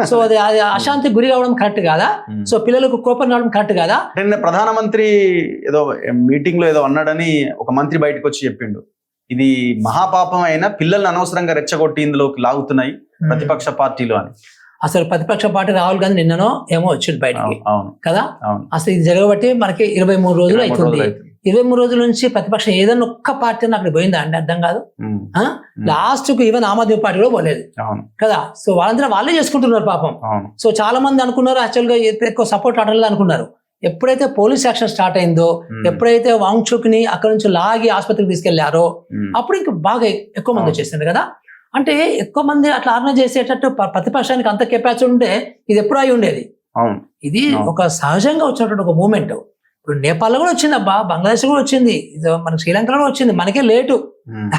సో అది అశాంతి గురి కావడం కరెక్ట్ కాదా. సో పిల్లలకు కోపం రావడం కరెక్ట్ కాదా. నిన్న ప్రధానమంత్రి ఏదో మీటింగ్ లో ఏదో అన్నాడని ఒక మంత్రి బయటకు వచ్చి చెప్పిండు, ఇది మహాపాపం అయినా పిల్లల్ని అనవసరంగా రెచ్చగొట్టి ఇందులోకి లాగుతున్నాయి ప్రతిపక్ష పార్టీలు అని. అసలు ప్రతిపక్ష పార్టీ రాహుల్ గాంధీ నిన్ననో ఏమో వచ్చింది బయటకి కదా. అసలు ఇది జరగబట్టి మనకి 23 రోజులు అవుతుంది. 23 రోజుల నుంచి ప్రతిపక్షం ఏదైనా ఒక్క పార్టీ అక్కడ పోయిందా అంటే అర్థం కాదు. లాస్ట్ కు ఈవెన్ ఆమ్ ఆద్మీ పార్టీ కూడా పోలేదు కదా. సో వాళ్ళందరూ వాళ్ళే చేసుకుంటున్నారు పాపం. సో చాలా మంది అనుకున్నారు యాక్చువల్ గా ఎక్కువ సపోర్ట్ ఆడలేదు అనుకున్నారు. ఎప్పుడైతే పోలీస్ యాక్షన్ స్టార్ట్ అయిందో, ఎప్పుడైతే వాంగ్చుక్ ని అక్కడ నుంచి లాగి ఆసుపత్రికి తీసుకెళ్లారో అప్పుడు ఇంకా బాగా ఎక్కువ మంది వచ్చేసింది కదా. అంటే ఎక్కువ మంది అట్లా ఆర్గనైజ్ చేసేటట్టు ప్రతిపక్షానికి అంత కెపాసిటీ ఉంటే ఇది ఎప్పుడు అయి ఉండేది. ఇది ఒక సహజంగా వచ్చినటువంటి ఒక మూమెంట్. ఇప్పుడు నేపాల్లో కూడా వచ్చింది అబ్బా, బంగ్లాదేశ్ కూడా వచ్చింది, మనకి శ్రీలంకలో కూడా వచ్చింది, మనకే లేటు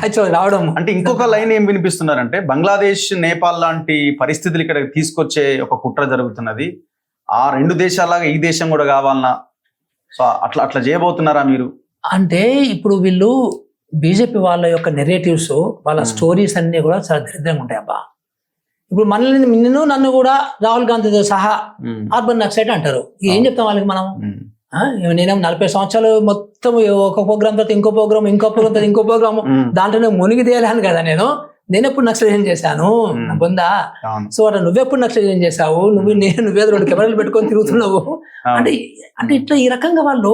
యాక్చువల్ రావడం. అంటే ఇంకొక లైన్ ఏం వినిపిస్తున్నారంటే బంగ్లాదేశ్ నేపాల్ లాంటి పరిస్థితులు ఇక్కడ తీసుకొచ్చే ఒక కుట్ర జరుగుతున్నది, ఆ రెండు దేశాలాగా ఈ దేశం కూడా కావాలన్నా, సో అట్లా చేయబోతున్నారా మీరు? అంటే ఇప్పుడు వీళ్ళు బీజేపీ వాళ్ళ యొక్క నెరేటివ్స్, వాళ్ళ స్టోరీస్ అన్ని కూడా చాలా దరిద్రంగా ఉంటాయి అబ్బా. ఇప్పుడు నన్ను కూడా రాహుల్ గాంధీతో సహా అర్బన్ నక్సలైట్ అంటారు. ఏం చెప్తాం వాళ్ళకి మనం? నేనేమో 40 సంవత్సరాలు మొత్తం ఒక ప్రోగ్రామ్ తర్వాత ఇంకో ప్రోగ్రామ్ తర్వాత ఇంకో ప్రోగ్రామ్ దాంట్లోనే మునిగి తేలాను కదా. నేను ఎప్పుడు నక్సలైజం చేశాను బొందా. సో అట్లా నువ్వెప్పుడు నక్సలైజం చేశావు, నువ్వేదో 2 కెమెరాలు పెట్టుకొని తిరుగుతున్నావు అంటే ఇట్లా ఈ రకంగా వాళ్ళు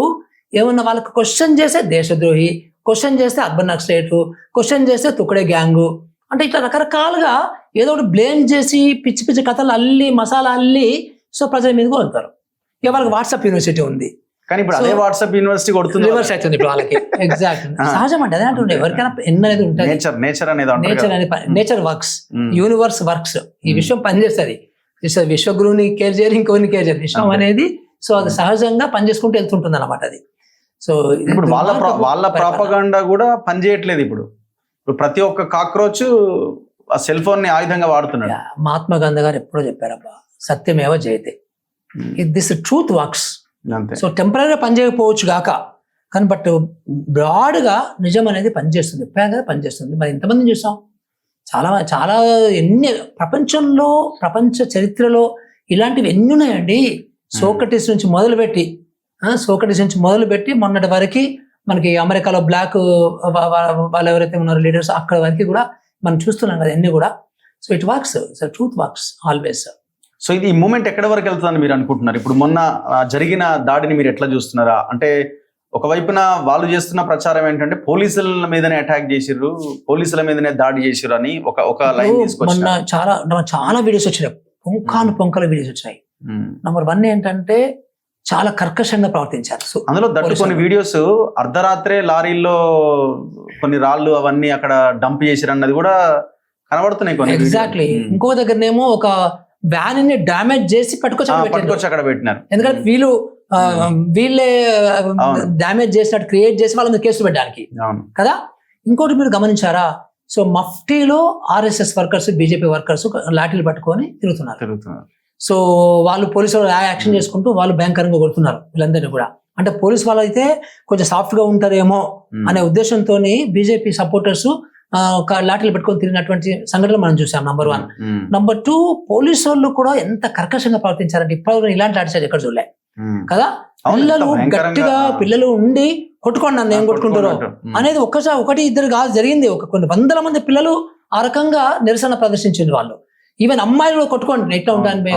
ఏమన్నా వాళ్ళకి క్వశ్చన్ చేస్తే దేశద్రోహి, క్వశ్చన్ చేస్తే అర్బన్ నక్సలైట్, క్వశ్చన్ చేస్తే తుక్కడే గ్యాంగు, అంటే ఇట్లా రకరకాలుగా ఏదో ఒకటి బ్లేమ్ చేసి పిచ్చి పిచ్చి కథలు అల్లి మసాలా అల్లి సో ప్రజల మీదకి వదులుతారు. ఇక వాళ్ళకి వాట్సాప్ యూనివర్సిటీ ఉంది కానీ ఇప్పుడు అదే వాట్సాప్ యూనివర్సిటీ కొడుతుంది, రివర్స్ అవుతుంది ఇప్పుడు వాళ్ళకి. ఎగ్జాక్ట్ సహజం అంటే అదే అంటుండే. ఎవరికైనా ఎన్ అనేది ఉంటుంది, నేచర్ వర్క్స్, యూనివర్స్ వర్క్స్. ఈ విషయం పనిచేస్తుంది. విశ్వగురువుని కేర్ చేయరు, ఇంకోని కేర్ చేయరు. విశ్వం అనేది సో అది సహజంగా పనిచేసుకుంటూ వెళ్తుంటుంది అనమాట అది. సో ఇప్పుడు వాళ్ళ ప్రాపగాండా కూడా పనిచేయట్లేదు. ఇప్పుడు ప్రతి ఒక్క కాక్రోచ్ ఆ సెల్ ఫోన్ ని ఆయుధంగా వాడుతున్నాడు. మహాత్మా గాంధీ గారు ఎప్పుడో చెప్పారబ్బా, సత్యమేవ జయతే, దిస్ ట్రూత్ వర్క్స్. సో టెంపరీగా పనిచేయకపోవచ్చు గాక కానీ బట్ బ్రాడ్గా నిజం అనేది పనిచేస్తుంది, ఎప్పుడైనా పనిచేస్తుంది. మరి ఎంతమందిని చూసాం, చాలా ఎన్ని ప్రపంచ చరిత్రలో ఇలాంటివి ఎన్ని ఉన్నాయండి. సోక్రటీస్ నుంచి మొదలుపెట్టి మొన్నటి వరకు మనకి అమెరికాలో బ్లాక్ వాళ్ళు ఎవరైతే ఉన్నారో లీడర్స్ అక్కడ వరకు కూడా మనం చూస్తున్నాం కదా అన్ని కూడా. So it works, so truth works always. So ఇది ఈ మూమెంట్ ఎక్కడి వరకు వెళ్తుందని మీరు అనుకుంటున్నారు? ఇప్పుడు మొన్న జరిగిన దాడిని మీరు ఎట్లా చూస్తున్నారా? అంటే ఒకవైపున వాళ్ళు చేస్తున్న ప్రచారం ఏంటంటే పోలీసుల మీదనే అటాక్ చేసిర్రు, పోలీసుల మీదనే దాడి చేసిర్రు అని ఒక లైన్ తీసుకొచ్చారు. మొన్న చాలా వీడియోస్ వచ్చినాయి, పొంకల వీడియోస్ వచ్చినాయి. నంబర్ 1 ఏంటంటే చాలా కర్కశంగా ప్రవర్తించారు. సో అందులో కొన్ని వీడియోస్ అర్ధరాత్రే లారీల్లో కొన్ని రాళ్ళు అవన్నీ అక్కడ డంప్ చేసిరు అన్నది కూడా కనబడుతున్నాయి కొన్ని. ఎగ్జాక్ట్లీ. ఇంకో దగ్గరనేమో ఒక వ్యాన్ ని డ్యామేజ్ చేసి పట్టుకొచ్చి అక్కడ పెట్టినారు. ఎందుకంటే వీళ్ళే డ్యామేజ్ చేసినట్టు క్రియేట్ చేసి వాళ్ళ మీద కేసులు పెట్టడానికి కదా. ఇంకోటి మీరు గమనించారా, సో మఫ్టీలో ఆర్ఎస్ఎస్ వర్కర్స్, బీజేపీ వర్కర్స్ లాఠీలు పట్టుకొని తిరుగుతున్నారు. సో వాళ్ళు పోలీసులు యాక్షన్ చేసుకుంటూ వాళ్ళు భయంకరంగా కొడుతున్నారు వీళ్ళందరినీ కూడా. అంటే పోలీసు వాళ్ళు అయితే కొంచెం సాఫ్ట్ గా ఉంటారేమో అనే ఉద్దేశంతో బీజేపీ సపోర్టర్స్ లాఠీలు పెట్టుకొని తిరిగినటువంటి సంఘటనలు మనం చూసాం. నంబర్ 1. నంబర్ 2, పోలీసు వాళ్ళు కూడా ఎంత కర్కశంగా ప్రవర్తించారంటే ఇప్పుడు ఇలాంటి లాఠీ ఎక్కడ చూడలే కదా. పిల్లలు గట్టిగా పిల్లలు ఉండి కొట్టుకోండి నన్ను ఏం కొట్టుకుంటారో అనేది ఒకటి ఇద్దరు కాదు జరిగింది. కొన్ని వందల మంది పిల్లలు ఆ రకంగా నిరసన ప్రదర్శించింది వాళ్ళు. ఈవెన్ అమ్మాయిలు కొట్టుకోండి ఎట్లా ఉంటాయని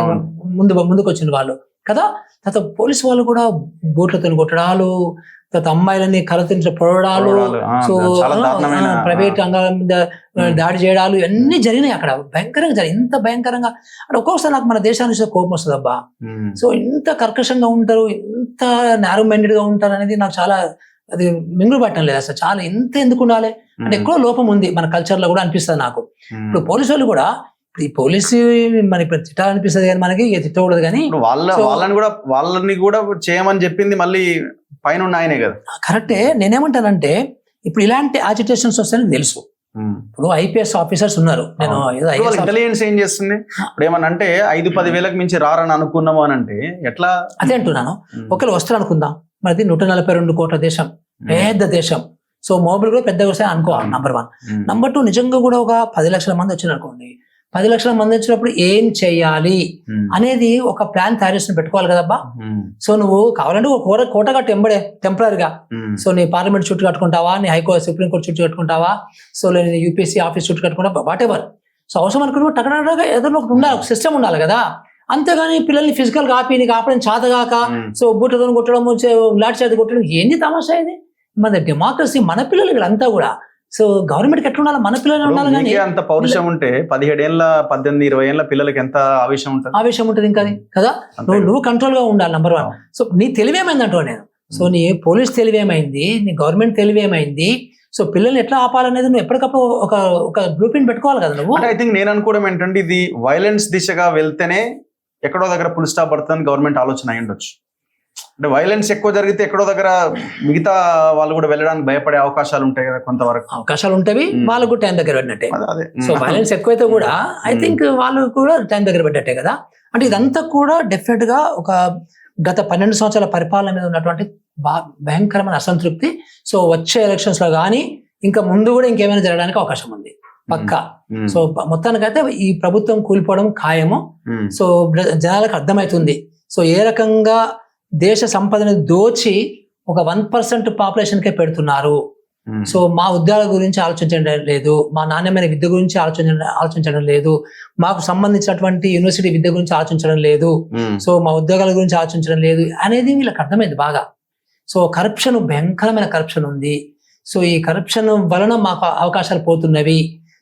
ముందుకు వచ్చింది వాళ్ళు కదా. తర్వాత పోలీసు వాళ్ళు కూడా బోట్లతో కొట్టడాలు, తర్వాత అమ్మాయిలని కలతించి పొడవడాలు, సో ప్రైవేట్ అంగాల మీద దాడి చేయడాలు ఇవన్నీ జరిగినాయి అక్కడ. భయంకరంగా జరిగింది. ఇంత భయంకరంగా అంటే ఒక్కొక్కసారి నాకు మన దేశానికి కోపం వస్తుంది అబ్బా. సో ఇంత కర్కశంగా ఉంటారు, ఇంత నారో మైండెడ్ గా ఉంటారు అనేది నాకు చాలా అది మింగులు పట్టడం లేదు అసలు. చాలా ఇంత ఎందుకు ఉండాలి అంటే ఎక్కడో లోపం ఉంది మన కల్చర్ లో కూడా అనిపిస్తుంది నాకు. ఇప్పుడు పోలీసు వాళ్ళు కూడా ఈ పోలీసు మన ఇప్పుడు తిట్టాలనిపిస్తుంది కానీ మనకి తిట్టకూడదు కానీ వాళ్ళని కూడా చేయమని చెప్పింది మళ్ళీ పైన ఆయనే కదా. కరెక్టే. నేనేమంటానంటే ఇప్పుడు ఇలాంటి అజిటేషన్స్ వస్తాయని తెలుసు. ఇప్పుడు ఐపీఎస్ ఆఫీసర్స్ ఉన్నారు. నేను ఇంటెలిజెన్స్ ఏం చేస్తుంది ఇప్పుడు ఏమన్నా అంటే 5-10 వేలకు మించి రారని అనుకున్నాము అని అంటే ఎట్లా? అదే అంటున్నాను. ఒకవేళ వస్తారు అనుకుందాం, మరి 142 కోట్ల దేశం, పెద్ద దేశం. సో మొబైల్ కూడా పెద్దగా వస్తాయి అనుకోవాలి. నంబర్ 1. నంబర్ 2, నిజంగా కూడా ఒక 10 లక్షల మంది వచ్చిన అనుకోండి, 10 లక్షల మంది వచ్చినప్పుడు ఏం చెయ్యాలి అనేది ఒక ప్లాన్ తయారు చేసి పెట్టుకోవాలి కదబ్బా. సో నువ్వు కావాలంటే ఒక కోట కట్టి ఎంబడే టెంపరీగా. సో నీ పార్లమెంట్ చుట్టూ కట్టుకుంటావా, నీ హైకోర్టు సుప్రీంకోర్టు చుట్టూ కట్టుకుంటావా, సో నీ యూపీఎస్సీ ఆఫీస్ చుట్టూ కట్టుకుంటా, వాట్ ఎవర్. సో అవసరం అనుకున్న టకటగా ఏదైనా ఒకటి ఉండాలి, ఒక సిస్టమ్ ఉండాలి కదా. అంతేగాని పిల్లల్ని ఫిజికల్ గా ఆపి నీకు ఆపడం చాతగాక సో బూట్లతో కొట్టడం, లాఠీ చేతి కొట్టడం ఏంది తమాషా ఇది? మన డెమోక్రసీ, మన పిల్లలు వీళ్ళంతా కూడా. సో గవర్నమెంట్ ఎట్లా ఉండాలి, మన పిల్లలు ఉండాలి. కానీ అంత పౌరుషం ఉంటే 17 ఏళ్ళ 18-20 ఏళ్ళ పిల్లలకి ఎంత ఆవేశం ఉంటుంది ఇంకా కదా. నువ్వు కంట్రోల్ గా ఉండాలి. నంబర్ 1. సో నీ తెలివేమైంది అంటూ నేను. సో నీ పోలీస్ తెలివేమైంది, నీ గవర్నమెంట్ తెలివేమైంది. సో పిల్లల్ని ఎట్లా ఆపాలనేది నువ్వు ఎప్పటికప్పుడు ఒక బ్లూ ప్రింట్ పెట్టుకోవాలి కదా నువ్వు. ఐ థింక్ నేను అనుకోవడం ఏంటంటే ఇది వైలెన్స్ దిశగా వెళ్తేనే ఎక్కడో దగ్గర ఫుల్ స్టాప్ పడుతుందని గవర్నమెంట్ ఆలోచన అయి ఉండొచ్చు. అంటే వైలెన్స్ ఎక్కువ జరిగితే ఎక్కడో దగ్గర మిగతా వాళ్ళు కూడా వెళ్ళడానికి భయపడే అవకాశాలు ఉంటాయి కదా, కొంతవరకు అవకాశాలు ఉంటాయి. వాళ్ళకు కూడా టైం దగ్గర పెట్టినట్టే. సో వైలెన్స్ ఎక్కువైతే కూడా ఐ థింక్ వాళ్ళు కూడా టైం దగ్గర పెట్టట్టే కదా. అంటే ఇదంతా కూడా డెఫినెట్ గా ఒక గత 12 సంవత్సరాల పరిపాలన మీద ఉన్నటువంటి భయంకరమైన అసంతృప్తి. సో వచ్చే ఎలక్షన్స్ లో కానీ ఇంకా ముందు కూడా ఇంకేమైనా జరగడానికి అవకాశం ఉంది పక్కా. సో మొత్తానికైతే ఈ ప్రభుత్వం కూలిపోవడం ఖాయము. సో జనాలకు అర్థమవుతుంది. సో ఏ రకంగా దేశ సంపదని దోచి ఒక 1% పాపులేషన్ కే పెడుతున్నారు. సో మా ఉద్యోగాల గురించి ఆలోచించడం లేదు, మా నాణ్యమైన విద్య గురించి ఆలోచించడం లేదు, మాకు సంబంధించినటువంటి యూనివర్సిటీ విద్య గురించి ఆలోచించడం లేదు, సో మా ఉద్యోగాల గురించి ఆలోచించడం లేదు అనేది వీళ్ళకి అర్థమైంది బాగా. సో కరప్షన్, భయంకరమైన కరప్షన్ ఉంది. సో ఈ కరప్షన్ వలన మాకు అవకాశాలు పోతున్నవి.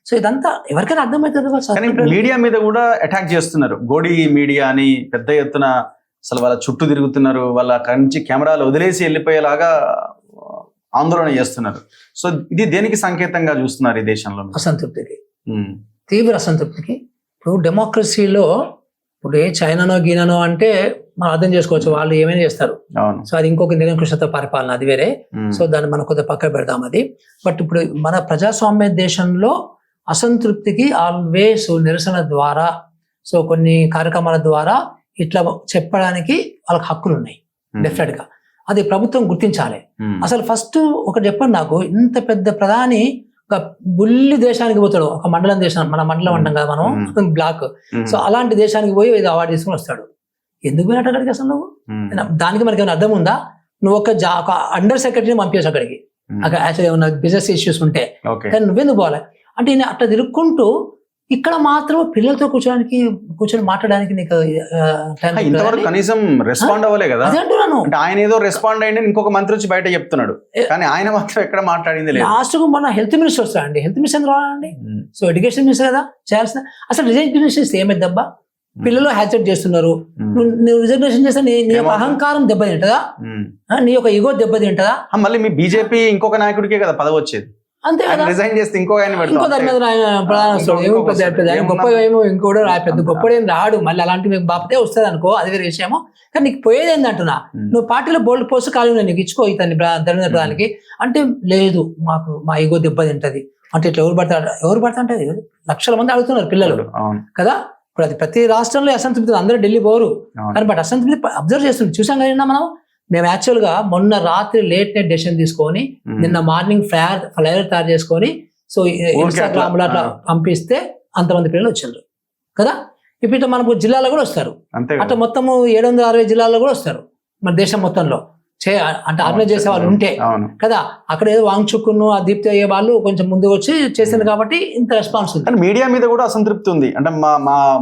సో ఇదంతా ఎవరికైనా అర్థమవుతుంది. మీడియా మీద కూడా అటాక్ చేస్తున్నారు. గోడి మీడియా అని పెద్ద ఎత్తున అసలు వాళ్ళ చుట్టూ తిరుగుతున్నారు, వాళ్ళ నుంచి కెమెరాలు వదిలేసి వెళ్ళిపోయేలాగా ఆందోళన చేస్తున్నారు. సో ఇది దేనికి సంకేతంగా చూస్తున్నారు ఈ దేశంలో? అసంతృప్తికి, తీవ్ర అసంతృప్తికి. ఇప్పుడు డెమోక్రసీలో ఇప్పుడు ఏ చైనానో గీనానో అంటే మనం అర్థం చేసుకోవచ్చు, వాళ్ళు ఏమైనా చేస్తారు. సో అది ఇంకొక నిరంకుశత పరిపాలన, అది వేరే. సో దాన్ని మనం కొద్దిగా పక్కన పెడదాం అది. బట్ ఇప్పుడు మన ప్రజాస్వామ్య దేశంలో అసంతృప్తికి ఆల్వేస్ నిరసన ద్వారా, సో కొన్ని కార్యక్రమాల ద్వారా ఇట్లా చెప్పడానికి వాళ్ళకి హక్కులు ఉన్నాయి డెఫినెట్ గా. అది ప్రభుత్వం గుర్తించాలి. అసలు ఫస్ట్ ఒకటి చెప్పండి నాకు, ఇంత పెద్ద ప్రధాని ఒక బుల్లి దేశానికి పోతాడు, ఒక మండలం దేశం, మన మండలం అంటాం కదా మనం, బ్లాక్. సో అలాంటి దేశానికి పోయి ఇది అవార్డు తీసుకుని వస్తాడు. ఎందుకు పోయినట్టు అక్కడికి అసలు నువ్వు? దానికి మనకి ఏమైనా అర్థం ఉందా? నువ్వు ఒక అండర్ సెక్రటరీని పంపించు అక్కడికి, అక్కడ యాక్చువల్లీ ఏమన్నా బిజినెస్ ఇష్యూస్ ఉంటే. కానీ నువ్వెందుకు పోవాలి అంటే నేను అట్లా తిరుక్కుంటూ ఇక్కడ మాత్రం పిల్లలతో కూర్చొని మాట్లాడడానికి నీకు ఇంతవరకు కనీసం రెస్పాండ్ అవ్వలే కదా. అదే అంటున్నాను. ఆయన ఏదో రెస్పాండ్ అయ్యింది, ఇంకొక మంత్రి వచ్చి బయట చెప్తున్నాడు, కానీ ఆయన మాత్రం ఎక్కడ మాట్లాడింది లేదు. లాస్ట్ కు మన హెల్త్ మినిస్టర్ వస్తాడండి, హెల్త్ మినిస్టర్ రావాలండి. సో ఎడ్యుకేషన్ మినిస్టర్ కదా చేయాల్సిన. అసలు రిజర్వేషన్ చేస్తే ఏమైందబ్బా? పిల్లలు హ్యాచెట్ చేస్తున్నారు, నువ్వు రిజర్వేషన్ చేస్తే నీ యొక్క అహంకారం దెబ్బతింటదా? నీ యొక్క ఈగో దెబ్బతింటదా? మళ్ళీ మీ బీజేపీ ఇంకొక నాయకుడికే కదా పదవి వచ్చేది. అంతే కదా. రిజైన్ చేస్తే ఇంకో ఆయన ఇంకో దాని మీద ప్రధాన వస్తాడు. ఏమో పెద్ద గొప్ప ఏమో ఇంకోటి పెద్ద గొప్పడేం రాడు. మళ్ళీ అలాంటి మీకు బాపితే వస్తుంది అనుకో, అది వేరే విషయమో. కానీ నీకు పోయేది ఏంటంటున్నా, నువ్వు పార్టీలో బోల్డ్ పోస్ట్ ఖాళీ ఉన్నాయి, నీకు ఇచ్చుకో ఇతన్ని ధర్మేంద్ర ప్రధానికి అంటే, లేదు మాకు మా ఈగో దెబ్బ తింటది అంటే ఇట్లా ఎవరు పడతాంటే లక్షల మంది అడుగుతున్నారు పిల్లలు కదా. ఇప్పుడు అది ప్రతి రాష్ట్రంలో అసంతృప్తి, అందరూ ఢిల్లీ పోరు కానీ బట్ అసంతృప్తి అబ్జర్వ్ చేస్తుంది. చూసాం కదా మనం, మేము యాక్చువల్ గా మొన్న రాత్రి లేట్ నైట్ డెసిషన్ తీసుకొని నిన్న మార్నింగ్ ఫ్లైర్ తయారు చేసుకొని సో ఇన్స్టాగ్రామ్ లో అట్లా పంపిస్తే అంతమంది పిల్లలు వచ్చారు కదా. ఇప్పుడు ఇట్లా మనకు జిల్లాలో కూడా వస్తారు, అట్లా మొత్తము 760 జిల్లాల్లో కూడా వస్తారు మన దేశం మొత్తంలో అంటే ఆర్గనైజ్ చేసే వాళ్ళు ఉంటే కదా. అక్కడ ఏదో వాంగ్చుక్కును ఆ దీప్తి అయ్యే వాళ్ళు కొంచెం ముందు వచ్చి చేసింది కాబట్టి ఇంత రెస్పాన్స్ ఉంది. మీడియా మీద కూడా అసంతృప్తి ఉంది అంటే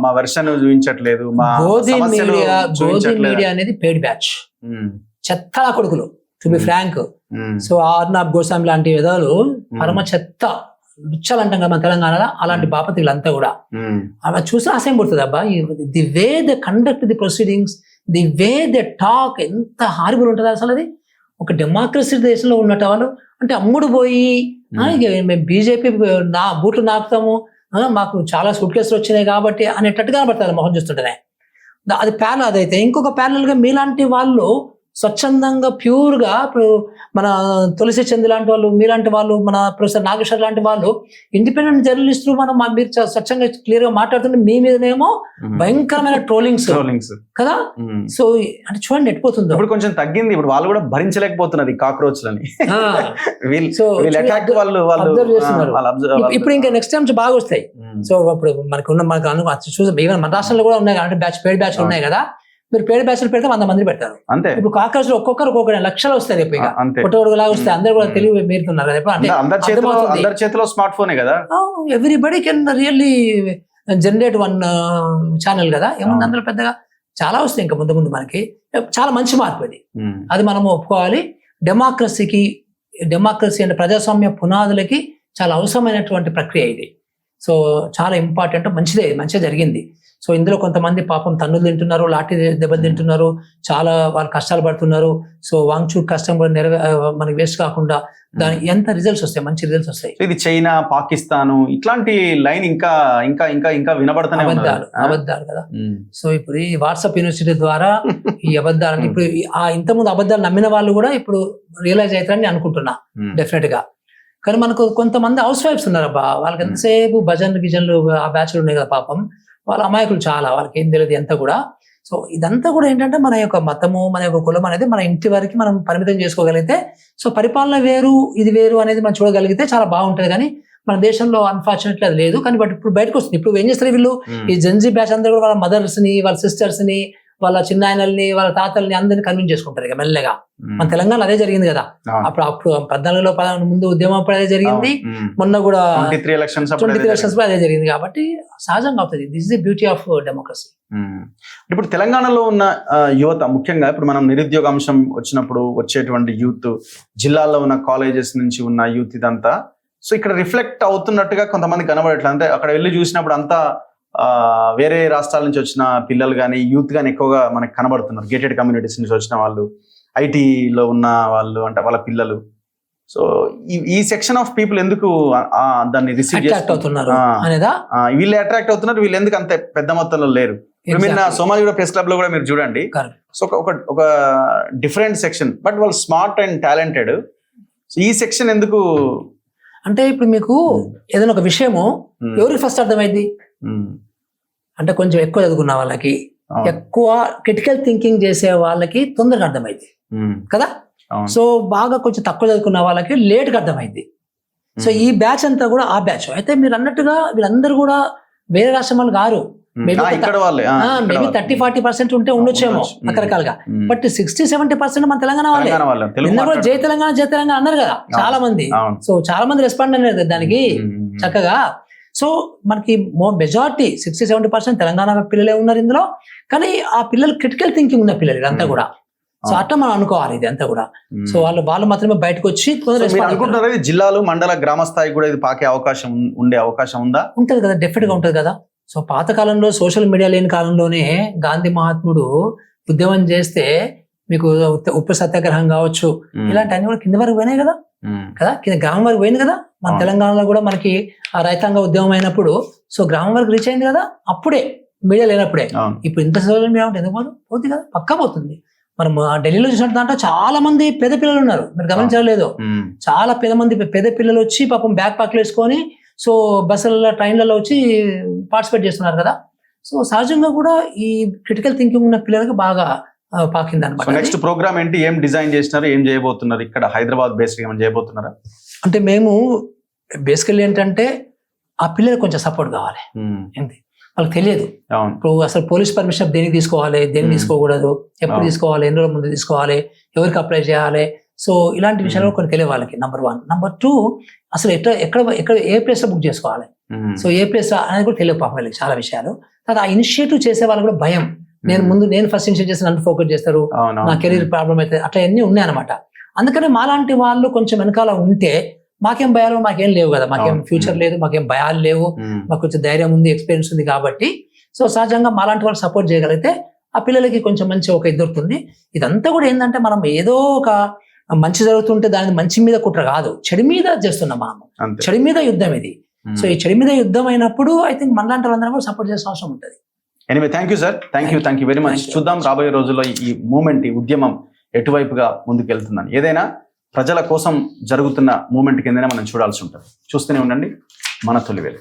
మా వెర్షన్ చూపించట్లేదు. గోధి మీడియా అనేది పెయిడ్ బ్యాచ్, చెత్త కొడుకులు to be frank. So Arnab Goswami లాంటి విధాలు పరమ చెత్త రుచ్చాలు అంటాం కదా మన తెలంగాణలో, అలాంటి బాపతి వీళ్ళంతా కూడా అలా చూసి ఆశయం పడుతుంది. అబ్బా the way they conduct the proceedings, the way they talk, ఎంత హారిబుల్ ఉంటుంది అసలు. అది ఒక డెమోక్రసీ దేశంలో ఉన్నట్టు వాళ్ళు అంటే అమ్ముడు పోయి మేము బీజేపీ బూట్లు నాకుతాము, మాకు చాలా సూట్ కేసులు వచ్చినాయి కాబట్టి అనేటట్టుగా పడుతుంది మొహం చూస్తుంటేనే. అది ప్యారల్. అదైతే ఇంకొక ప్యారల్ గా మీలాంటి వాళ్ళు స్వచ్ఛందంగా ప్యూర్ గా, ఇప్పుడు మన తులసి చంద్ లాంటి వాళ్ళు, మీలాంటి వాళ్ళు, మన ప్రొఫెసర్ నాగేశ్వర్ లాంటి వాళ్ళు ఇండిపెండెంట్ జర్నలిస్టులు మీరు స్వచ్ఛంగా క్లియర్ గా మాట్లాడుతుంటే మీ మీదనేమో భయంకరమైన ట్రోలింగ్స్ కదా. సో అంటే చూడండి ఎట్టిపోతుందో. ఇప్పుడు కొంచెం తగ్గింది, ఇప్పుడు వాళ్ళు కూడా భరించలేకపోతున్నారు ఈ కాక్రోచ్లని. ఇప్పుడు ఇంకా నెక్స్ట్ టైం బాగా వస్తాయి. సో ఇప్పుడు మనకు చూసి ఈవెన్ మన రాష్ట్రంలో కూడా ఉన్నాయి అంటే పేడ్ బ్యాచ్ ఉన్నాయి కదా. మీరు పేడ్ బ్యాచ్లు పెడితే 100 మంది పెడతారు. అంతే. ఇప్పుడు కాకర్స్ లో ఒక్కొక్కరు లక్షలు వస్తాయి రేపు. ఇక పుట్టగొడుగు లాగా వస్తాయి, అందరు కూడా తెలివి మీరుతున్నారు కదా. అందరి చేతిలో స్మార్ట్ ఫోనే కదా. Everybody can really generate 1 channel కదా. ఏముంది అందులో పెద్దగా, చాలా వస్తాయి ఇంకా ముందు ముందు మనకి. చాలా మంచి మార్పు అది మనం ఒప్పుకోవాలి. డెమోక్రసీ అంటే ప్రజాస్వామ్య పునాదులకి చాలా అవసరమైనటువంటి ప్రక్రియ ఇది. సో చాలా ఇంపార్టెంట్, మంచిగా జరిగింది. సో ఇందులో కొంతమంది పాపం తన్నులు తింటున్నారు, లాఠీ దెబ్బలు తింటున్నారు, చాలా వాళ్ళు కష్టాలు పడుతున్నారు. సో వాంగ్చూక్ కష్టం కూడా మనకి వేస్ట్ కాకుండా దాని ఎంత రిజల్ట్స్ వస్తాయి, మంచి రిజల్ట్స్ వస్తాయి. ఇది చైనా, పాకిస్తాన్ ఇట్లాంటి లైన్ ఇంకా ఇంకా ఇంకా ఇంకా వినబడుతున్నాయి. అబద్ధాలు కదా. సో ఇప్పుడు ఈ వాట్సాప్ యూనివర్సిటీ ద్వారా ఈ అబద్ధాలు, ఇప్పుడు ఇంతకుముందు అబద్ధాలు నమ్మిన వాళ్ళు కూడా ఇప్పుడు రియలైజ్ అవుతారని అనుకుంటున్నా డెఫినెట్ గా. కానీ మనకు కొంతమంది హౌస్ వైఫ్స్ ఉన్నారు అబ్బా, వాళ్ళకి ఎంతసేపు గిజన్లు ఆ బ్యాచ్లు ఉన్నాయి కదా పాపం, వాళ్ళ అమాయకులు చాలా, వాళ్ళకి ఏం తెలియదు ఎంత కూడా. సో ఇదంతా కూడా ఏంటంటే మన యొక్క మతము, మన యొక్క కులం అనేది మన ఇంటి వరకు మనం పరిమితం చేసుకోగలిగితే, సో పరిపాలన వేరు ఇది వేరు అనేది మనం చూడగలిగితే చాలా బాగుంటుంది. కానీ మన దేశంలో అన్ఫార్చునేట్లీ అది లేదు. కానీ బట్ ఇప్పుడు బయటకు వస్తుంది. ఇప్పుడు ఏం చేస్తారు వీళ్ళు, ఈ జెన్జీ బ్యాచ్ అందరూ కూడా వాళ్ళ మదర్స్ ని, వాళ్ళ సిస్టర్స్ ని, వాళ్ళ చిన్నాయనల్ని, వాళ్ళ తాతల్ని అందరినీ కన్విన్స్ చేసుకుంటారు ఇక మెల్లగా. మన తెలంగాణ అదే జరిగింది కదా. అప్పుడు 14లో ముందు ఉద్యమం అప్పుడు అదే జరిగింది, మొన్న కూడా 23 ఎలక్షన్స్ అదే జరిగింది. కాబట్టి సహజంగా అవుతుంది. This is the beauty of democracy. ఇప్పుడు తెలంగాణలో ఉన్న యువత ముఖ్యంగా ఇప్పుడు మనం నిరుద్యోగ అంశం వచ్చినప్పుడు వచ్చేటువంటి యూత్, జిల్లాల్లో ఉన్న కాలేజెస్ నుంచి ఉన్న యూత్, ఇదంతా సో ఇక్కడ రిఫ్లెక్ట్ అవుతున్నట్టుగా కొంతమంది కనబడట్లేదు. అంటే అక్కడ వెళ్ళి చూసినప్పుడు అంతా వేరే రాష్ట్రాల నుంచి వచ్చిన పిల్లలు కానీ యూత్ కానీ ఎక్కువగా మనకు కనబడుతున్నారు. గేటెడ్ కమ్యూనిటీస్ నుంచి వచ్చిన వాళ్ళు, ఐటీలో ఉన్న వాళ్ళు, అంటే వాళ్ళ పిల్లలు. సో ఈ సెక్షన్ ఆఫ్ పీపుల్ ఎందుకు దాన్ని రిసీవ్ అవుతున్నారు, వీళ్ళు అట్రాక్ట్ అవుతున్నారు, వీళ్ళు ఎందుకు అంత పెద్ద మొత్తంలో లేరు? మీరు సోమాజిగూడ ప్రెస్ క్లబ్ లో కూడా మీరు చూడండి, సో ఒక డిఫరెంట్ సెక్షన్, బట్ వాళ్ళు స్మార్ట్ అండ్ టాలెంటెడ్. సో ఈ సెక్షన్ ఎందుకు అంటే, ఇప్పుడు మీకు ఏదైనా ఒక విషయము ఎవరికి ఫస్ట్ అర్థమైంది అంటే, కొంచెం ఎక్కువ చదువుకున్న వాళ్ళకి, ఎక్కువ క్రిటికల్ థింకింగ్ చేసే వాళ్ళకి తొందరగా అర్థమైంది కదా. సో బాగా కొంచెం తక్కువ చదువుకున్న వాళ్ళకి లేట్గా అర్థమైంది. సో ఈ బ్యాచ్ అంతా కూడా ఆ బ్యాచ్. అయితే మీరు అన్నట్టుగా వీళ్ళందరూ కూడా వేరే రాష్ట్రం వాళ్ళు కారు. మేబీ 30-40% ఉంటే ఉండొచ్చేమో రకరకాలుగా, బట్ 60-70% మన తెలంగాణ వాళ్ళే. నిన్న కూడా జై తెలంగాణ అన్నారు కదా చాలా మంది. సో చాలా మంది రెస్పాండ్ అనేది దానికి చక్కగా. సో మనకి మెజారిటీ 60-70% తెలంగాణ పిల్లలే ఉన్నారు ఇందులో. కానీ ఆ పిల్లలు క్రిటికల్ థింకింగ్ ఉన్న పిల్లలు ఇదంతా కూడా. సో అట్లా మనం అనుకోవాలి ఇది అంతా కూడా. సో వాళ్ళు మాత్రమే బయటకు వచ్చి జిల్లాలు, మండల, గ్రామ స్థాయి కూడా ఇది పాకే ఉండే అవకాశం ఉందా? ఉంటది కదా, డెఫినెట్ గా ఉంటది కదా. సో పాత కాలంలో సోషల్ మీడియా లేని కాలంలోనే గాంధీ మహాత్ముడు ఉద్యమం చేస్తే మీకు ఉప్పు సత్యాగ్రహం కావచ్చు, ఇలాంటి అన్ని కూడా కింద వరకు పోయినాయి కదా కింద గ్రామం వరకు పోయింది కదా. మన అవును. తెలంగాణలో కూడా మనకి ఆ రైతాంగ ఉద్యమం అయినప్పుడు సో గ్రామం వరకు రీచ్ అయింది కదా, అప్పుడే మీడియా లేనప్పుడే. అవును. ఇప్పుడు ఇంత సోషల్ మీడియా ఉంటే ఎందుకు పోదు? పోతుంది కదా, పక్కా పోతుంది. మనం ఢిల్లీలో చూసినట్టు దాంట్లో చాలా మంది పేద పిల్లలు ఉన్నారు, మీరు గమనించలేదు? ఉమ్. చాలా పేద పిల్లలు వచ్చి పాపం బ్యాక్ ప్యాక్లు వేసుకొని సో బస్సులలో ట్రైన్లలో వచ్చి పార్టిసిపేట్ చేస్తున్నారు కదా. సో సహజంగా కూడా ఈ క్రిటికల్ థింకింగ్ ఉన్న పిల్లలకు బాగా పాకింది సో అనమాట. నెక్స్ట్ ప్రోగ్రామ్ ఏంటి, ఏం డిజైన్ చేసినారు, ఏం చేయబోతున్నారు ఇక్కడ హైదరాబాద్ బేస్డ్ ఏమైనా చేయబోతున్నారా? అంటే మేము బేసికల్లీ ఏంటంటే ఆ పిల్లలకు కొంచెం సపోర్ట్ కావాలి. ఉమ్. ఏంటి వాళ్ళకి తెలియదు. అవును. ఇప్పుడు అసలు పోలీస్ పర్మిషన్ దేనికి తీసుకోవాలి, దేనికి తీసుకోకూడదు, ఎప్పుడు అవును. తీసుకోవాలి, ఎన్ని రోజుల ముందు తీసుకోవాలి, ఎవరికి అప్లై చేయాలి, సో ఇలాంటి విషయాలు కొన్ని తెలియదు వాళ్ళకి. నెంబర్ 1. నెంబర్ 2, అసలు ఎక్కడ ఏ ప్లేస్ లో బుక్ చేసుకోవాలి, ఉమ్. సో ఏ ప్లేస్ అనేది కూడా తెలియదు పాపం వీళ్ళకి చాలా విషయాలు. తర్వాత ఆ ఇనిషియేటివ్ చేసే వాళ్ళు కూడా భయం, నేను ఫస్ట్ ఇనిషియేట్ చేసి నన్ను ఫోకస్ చేస్తారు, అవును. నా కెరీర్ ప్రాబ్లం అయితే, అట్లా అన్నీ ఉన్నాయన్నమాట. అందుకని మాలాంటి వాళ్ళు కొంచెం వెనకాల ఉంటే మాకేం భయాలు మాకేం లేవు కదా, మాకేం అవును. ఫ్యూచర్ లేదు, మాకేం భయాలు లేవు, ఉమ్. మాకు కొంచెం ధైర్యం ఉంది, ఎక్స్పీరియన్స్ ఉంది కాబట్టి సో సహజంగా మాలాంటి వాళ్ళు సపోర్ట్ చేయగలిగితే ఆ పిల్లలకి కొంచెం మంచి ఒక ఇది దొరుకుతుంది. ఇదంతా కూడా ఏంటంటే మనం ఏదో ఒక మంచి జరుగుతుంటే దాని మంచి మీద కుట్ర కాదు, చెడు మీద చేస్తున్నాం మనం, అంతే. చెడు మీద యుద్ధం ఇది. ఉమ్. సో ఈ చెడు మీద యుద్ధం అయినప్పుడు ఐ థింక్ మనలాంటి వాళ్ళందరూ కూడా సపోర్ట్ చేసిన అవసరం ఉంటుంది. Anyway thank you sir, thank you very much. Thank you. చూద్దాం రాబోయే రోజుల్లో ఈ మూమెంట్, ఈ ఉద్యమం ఎటువైపుగా ముందుకెళ్తుందని. ఏదైనా ప్రజల కోసం జరుగుతున్న మూమెంట్ కిందనే మనం చూడాల్సి ఉంటుంది. చూస్తూనే ఉండండి మన తొలివేలు.